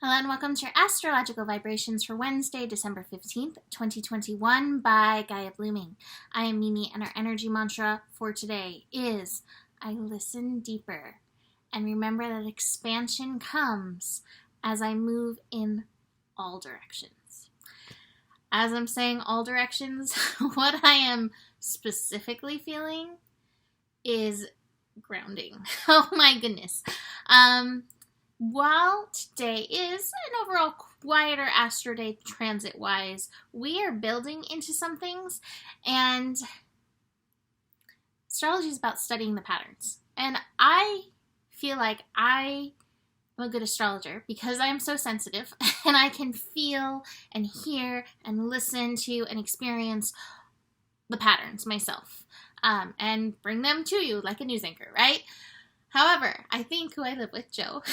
Hello and welcome to your astrological vibrations for Wednesday, December 15th, 2021 by Gaia Blooming. I am Mimi and our energy mantra for today is I listen deeper and remember that expansion comes as I move in all directions. As I'm saying all directions, what I am specifically feeling is grounding. Oh my goodness. While today is an overall quieter Astro day transit-wise, we are building into some things, and astrology is about studying the patterns. And I feel like I am a good astrologer because I am so sensitive, and I can feel and hear and listen to and experience the patterns myself, and bring them to you like a news anchor, right? However, I think who I live with, Joe,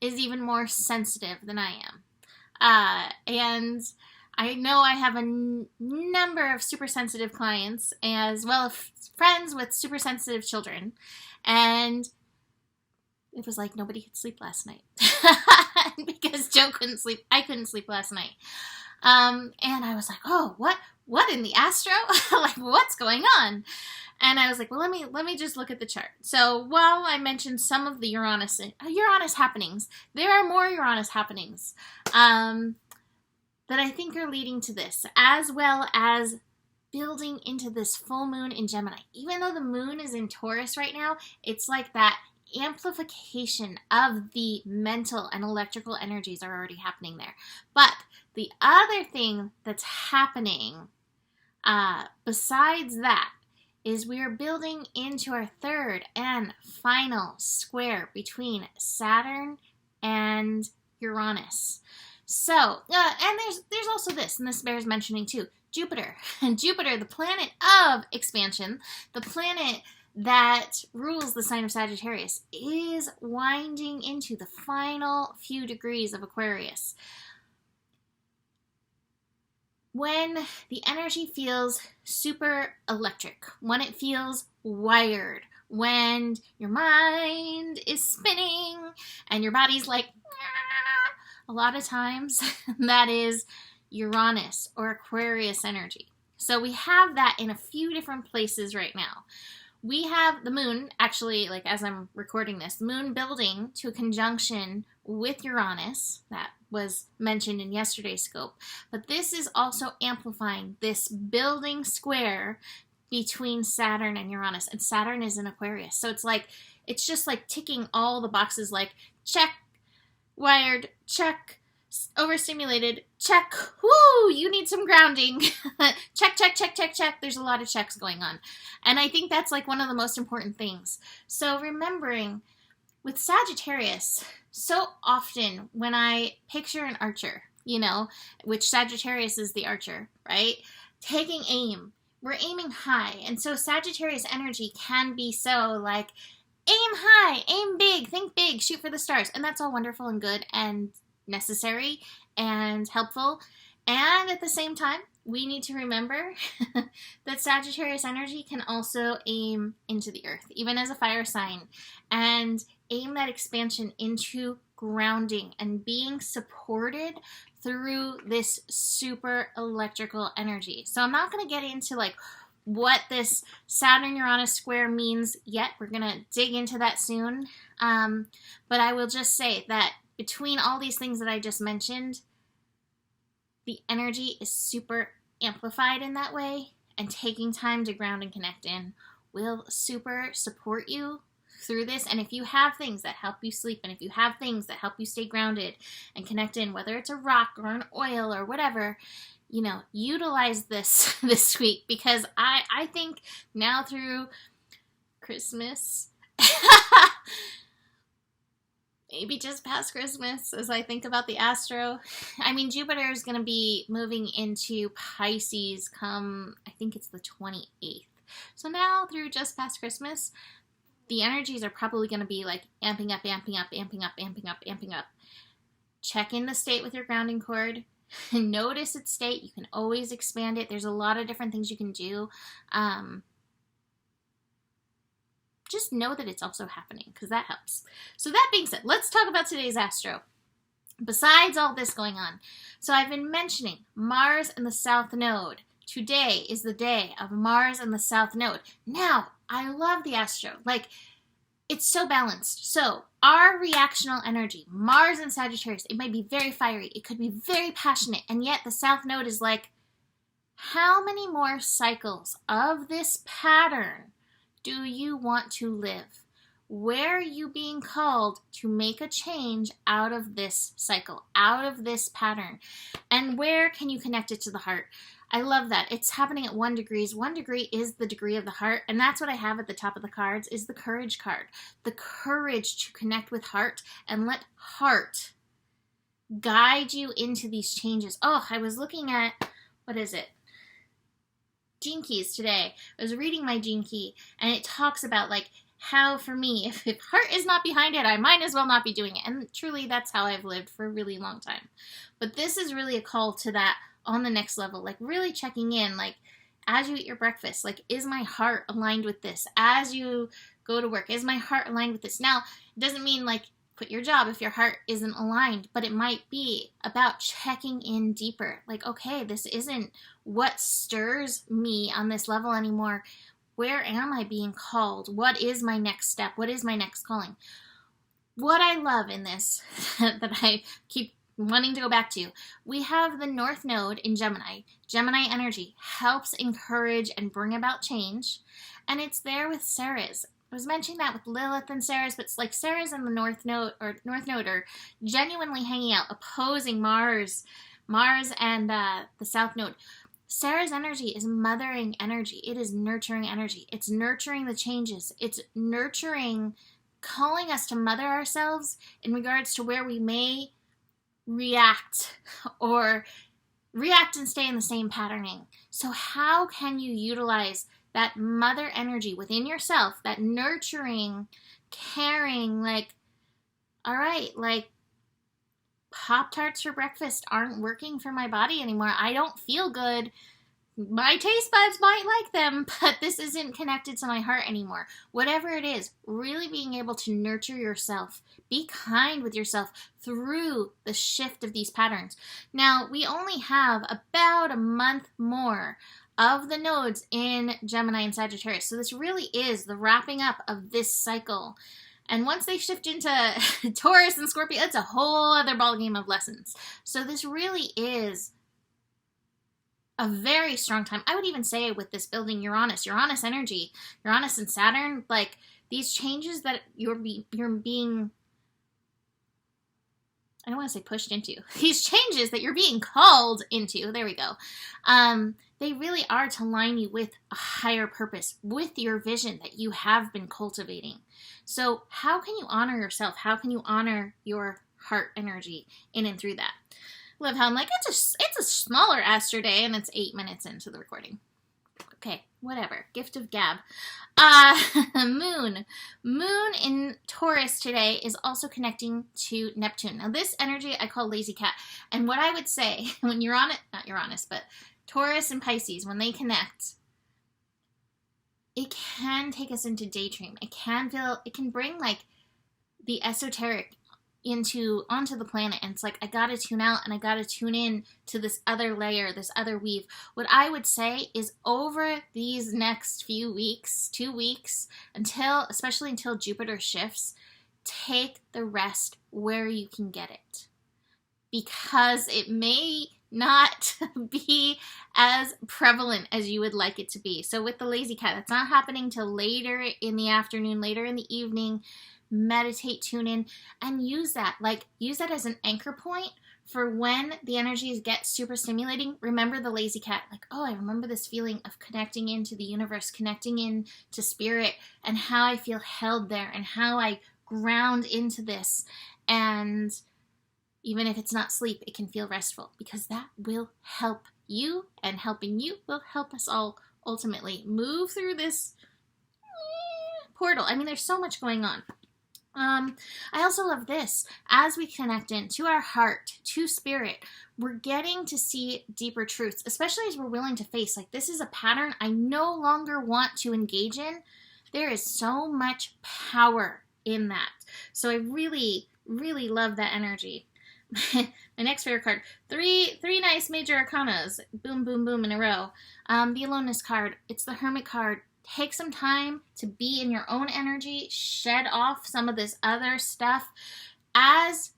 is even more sensitive than I am. And I know I have a number of super sensitive clients as well as friends with super sensitive children. And it was like nobody could sleep last night because Joe couldn't sleep. I couldn't sleep last night. And I was like, oh, what in the Astro? Like, what's going on? And I was like, well, let me just look at the chart. So while I mentioned some of the Uranus happenings, there are more Uranus happenings that I think are leading to this, as well as building into this full moon in Gemini. Even though the moon is in Taurus right now, it's like that amplification of the mental and electrical energies are already happening there. But the other thing that's happening besides that is we are building into our third and final square between Saturn and Uranus. So, and there's also this, and this bears mentioning too, Jupiter. And Jupiter, the planet of expansion, the planet that rules the sign of Sagittarius, is winding into the final few degrees of Aquarius. When the energy feels super electric, when it feels wired, when your mind is spinning and your body's like, a lot of times that is Uranus or Aquarius energy. So we have that in a few different places right now. We have the moon, actually, like as I'm recording this, the moon building to a conjunction with Uranus. That was mentioned in yesterday's scope. But this is also amplifying this building square between Saturn and Uranus. And Saturn is in Aquarius. So it's just like ticking all the boxes, like check, wired, check, overstimulated, check, whoo, you need some grounding, check, check, check, check, check. There's a lot of checks going on. And I think that's like one of the most important things. So remembering with Sagittarius, so often when I picture an archer, which Sagittarius is the archer, right? Taking aim, we're aiming high. And so Sagittarius energy can be so like, aim high, aim big, think big, shoot for the stars. And that's all wonderful and good and necessary and helpful. And at the same time, we need to remember that Sagittarius energy can also aim into the earth, even as a fire sign, and aim that expansion into grounding and being supported through this super electrical energy. So I'm not going to get into like what this Saturn-Uranus square means yet. We're going to dig into that soon. But I will just say that between all these things that I just mentioned, the energy is super amplified in that way, and taking time to ground and connect in will super support you through this. And if you have things that help you sleep, and if you have things that help you stay grounded and connect in, whether it's a rock or an oil or whatever, utilize this this week, because I think now through Christmas, maybe just past Christmas, as I think about the Astro. I mean, Jupiter is going to be moving into Pisces come, I think it's the 28th. So now through just past Christmas, the energies are probably going to be like amping up, amping up, amping up, amping up, amping up. Check in the state with your grounding cord. Notice its state. You can always expand it. There's a lot of different things you can do. Just know that it's also happening, because that helps. So that being said, let's talk about today's Astro. besides all this going on. So I've been mentioning Mars and the South Node. Today is the day of Mars and the South Node. Now, I love the Astro. Like, it's so balanced. So, our reactional energy, Mars and Sagittarius, it might be very fiery. It could be very passionate. And yet, the South Node is like, how many more cycles of this pattern do you want to live? Where are you being called to make a change out of this cycle, out of this pattern? And where can you connect it to the heart? I love that. It's happening at 1 degree. 1 degree is the degree of the heart. And that's what I have at the top of the cards is the courage card. The courage to connect with heart and let heart guide you into these changes. Oh, I was looking at, what is it? Gene Keys today. I was reading my Gene Key and it talks about like how for me, if heart is not behind it, I might as well not be doing it. And truly that's how I've lived for a really long time. But this is really a call to that on the next level, like really checking in, like as you eat your breakfast, like is my heart aligned with this? As you go to work, is my heart aligned with this? Now, it doesn't mean like quit your job if your heart isn't aligned, but it might be about checking in deeper. Like, okay, this isn't what stirs me on this level anymore. Where am I being called? What is my next step? What is my next calling? What I love in this that I keep wanting to go back to, we have the North Node in Gemini. Gemini energy helps encourage and bring about change. And it's there with Ceres. I was mentioning that with Lilith and Ceres, but it's like Ceres and the North Node are genuinely hanging out, opposing Mars and the South Node. Ceres energy is mothering energy. It is nurturing energy. It's nurturing the changes. It's nurturing, calling us to mother ourselves in regards to where we may react and stay in the same patterning. So how can you utilize that mother energy within yourself, that nurturing, caring, like, all right, like Pop-Tarts for breakfast aren't working for my body anymore. I don't feel good. My taste buds might like them, but this isn't connected to my heart anymore. Whatever it is, really being able to nurture yourself, be kind with yourself through the shift of these patterns. Now, we only have about a month more of the nodes in Gemini and Sagittarius. So this really is the wrapping up of this cycle. And once they shift into Taurus and Scorpio, it's a whole other ballgame of lessons. So this really is a very strong time. I would even say with this building Uranus energy, Uranus and Saturn, like these changes that you're being, I don't want to say pushed into, these changes that you're being called into, there we go. They really are to line you with a higher purpose, with your vision that you have been cultivating. So how can you honor yourself? How can you honor your heart energy in and through that? Love how I'm like, it's a smaller Astro day and it's 8 minutes into the recording. Okay, whatever. Gift of gab. Moon in Taurus today is also connecting to Neptune. Now this energy I call lazy cat. And what I would say when you're on it, not Uranus, but Taurus and Pisces, when they connect, it can take us into daydream. It can bring like the esoteric onto the planet, and it's like I gotta tune out and I gotta tune in to this other layer, this other weave. What I would say is over these next few weeks, 2 weeks, especially until Jupiter shifts, take the rest where you can get it, because it may not be as prevalent as you would like it to be. So with the lazy cat, that's not happening till later in the afternoon, later in the evening. Meditate, tune in, and use that as an anchor point for when the energies get super stimulating. Remember the lazy cat, like, oh, I remember this feeling of connecting into the universe, connecting into spirit, and how I feel held there, and how I ground into this. And even if it's not sleep, it can feel restful, because that will help you, and helping you will help us all ultimately move through this portal. I mean, there's so much going on. I also love this. As we connect into our heart, to spirit, we're getting to see deeper truths, especially as we're willing to face, like, this is a pattern I no longer want to engage in. There is so much power in that. So I really, really love that energy. My next favorite card. Three nice major arcanas. Boom, boom, boom in a row. The Aloneness card. It's the Hermit card. Take some time to be in your own energy. Shed off some of this other stuff. As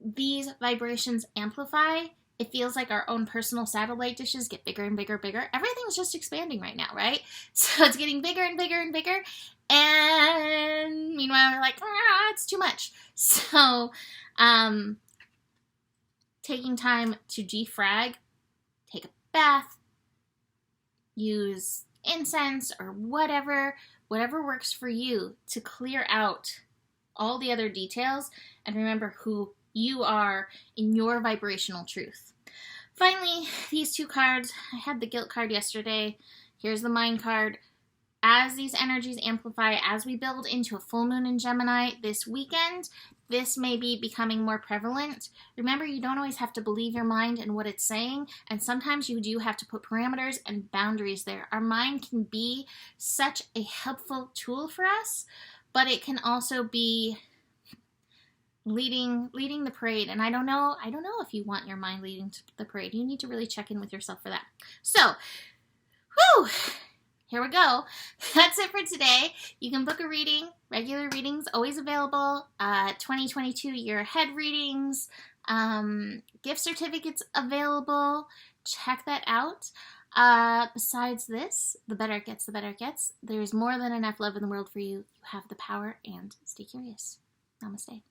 these vibrations amplify, it feels like our own personal satellite dishes get bigger and bigger and bigger. Everything's just expanding right now, right? So it's getting bigger and bigger and bigger. And meanwhile, we're like, it's too much. So, taking time to defrag, take a bath, use incense or whatever works for you to clear out all the other details and remember who you are in your vibrational truth. Finally, these two cards. I had the guilt card yesterday. Here's the mind card. As these energies amplify, as we build into a full moon in Gemini this weekend, this may be becoming more prevalent. Remember, you don't always have to believe your mind and what it's saying, and sometimes you do have to put parameters and boundaries there. Our mind can be such a helpful tool for us, but it can also be leading the parade. And I don't know if you want your mind leading to the parade. You need to really check in with yourself for that. So, here we go. That's it for today. You can book a reading. Regular readings always available. 2022 year ahead readings. Gift certificates available. Check that out. Besides this, the better it gets, the better it gets. There's more than enough love in the world for you. You have the power, and stay curious. Namaste.